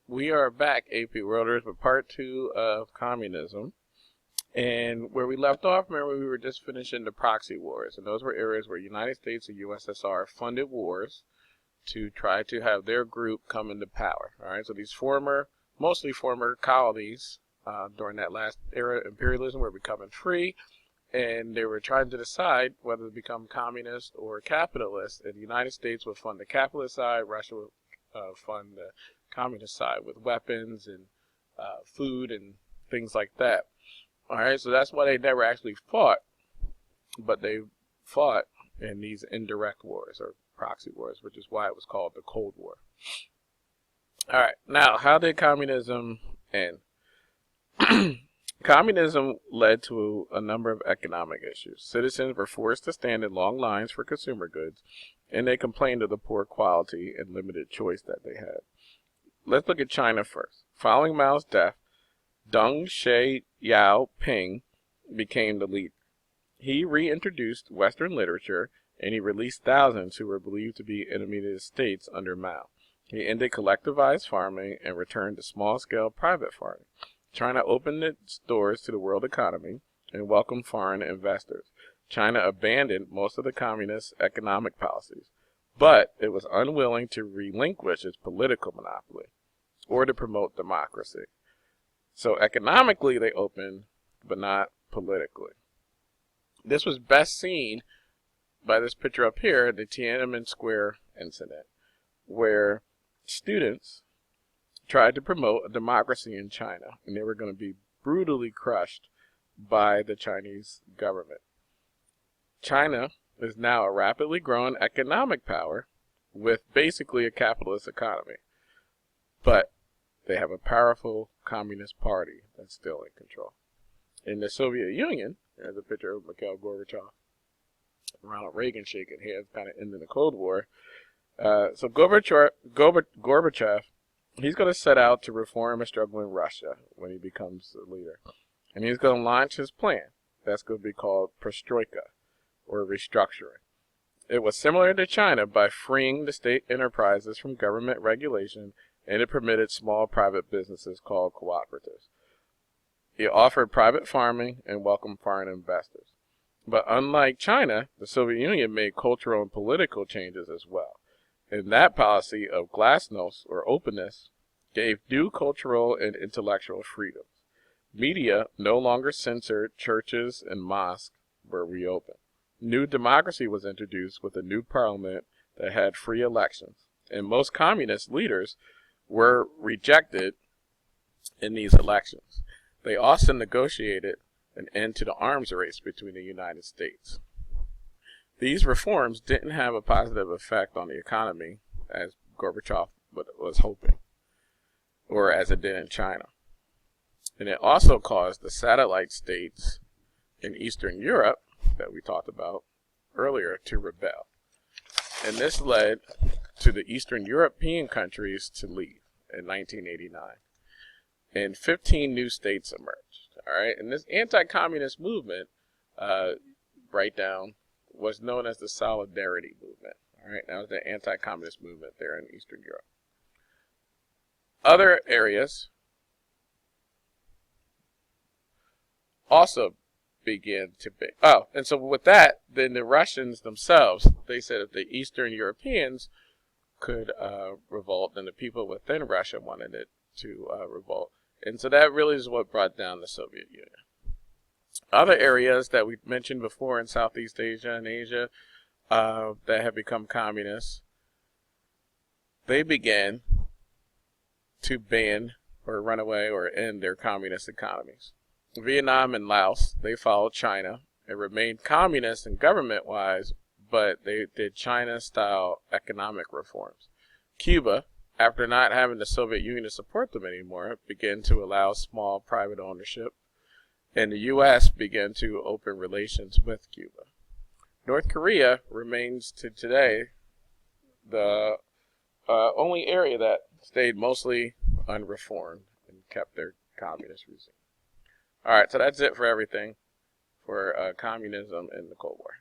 We are back, AP Worlders, with part 2 of Communism. And where we left off, remember we were just finishing the proxy wars. And those were areas where United States and USSR funded wars to try to have their group come into power. All right, so these mostly former colonies during that last era of imperialism were becoming free. And they were trying to decide whether to become communist or capitalist. And the United States would fund the capitalist side, Russia would fund the communist side with weapons and food and things like that. All right, so that's why they never actually fought, but they fought in these indirect wars or proxy wars, which is why it was called the Cold War. All right, now how did communism end? Communism led to a number of economic issues. Citizens were forced to stand in long lines for consumer goods, and they complained of the poor quality and limited choice that they had. Let's look at China first. Following Mao's death, Deng Xiaoping became the leader. He reintroduced Western literature, and he released thousands who were believed to be enemies of the states under Mao. He ended collectivized farming and returned to small-scale private farming. China opened its doors to the world economy and welcomed foreign investors. China abandoned most of the communist economic policies, but it was unwilling to relinquish its political monopoly or to promote democracy. So economically they opened, but not politically. This was best seen by this picture up here, the Tiananmen Square incident, where students tried to promote a democracy in China, and they were going to be brutally crushed by the Chinese government. China is now a rapidly growing economic power with basically a capitalist economy, but they have a powerful communist party that's still in control. In the Soviet Union, there's a picture of Mikhail Gorbachev, Ronald Reagan shaking hands, kind of ending the Cold War. So Gorbachev, he's going to set out to reform a struggling Russia when he becomes the leader. And he's going to launch his plan. That's going to be called perestroika, or restructuring. It was similar to China by freeing the state enterprises from government regulation, and it permitted small private businesses called cooperatives. It offered private farming and welcomed foreign investors. But unlike China, the Soviet Union made cultural and political changes as well. And that policy of glasnost, or openness, gave new cultural and intellectual freedoms. Media no longer censored, churches and mosques were reopened. New democracy was introduced with a new parliament that had free elections. And most communist leaders were rejected in these elections. They also negotiated an end to the arms race between the United States. These reforms didn't have a positive effect on the economy as Gorbachev was hoping, or as it did in China. And it also caused the satellite states in Eastern Europe that we talked about earlier to rebel. And this led to the Eastern European countries to leave in 1989. And 15 new states emerged. All right, and this anti-communist movement, write down, was known as the Solidarity Movement. All right, that was the anti-communist movement there in Eastern Europe. Other areas also began to be. Oh, and so with that, then the Russians themselves, they said if the Eastern Europeans could revolt, then the people within Russia wanted it to revolt. And so that really is what brought down the Soviet Union. Other areas that we mentioned before in Southeast Asia and Asia that have become communist, they began to ban or run away or end their communist economies. Vietnam and Laos, they followed China and remained communist and government-wise, but they did China-style economic reforms. Cuba, after not having the Soviet Union to support them anymore, began to allow small private ownership, and the U.S. began to open relations with Cuba. North Korea remains to today the only area that stayed mostly unreformed and kept their communist regime. All right, so that's it for everything for communism and the Cold War.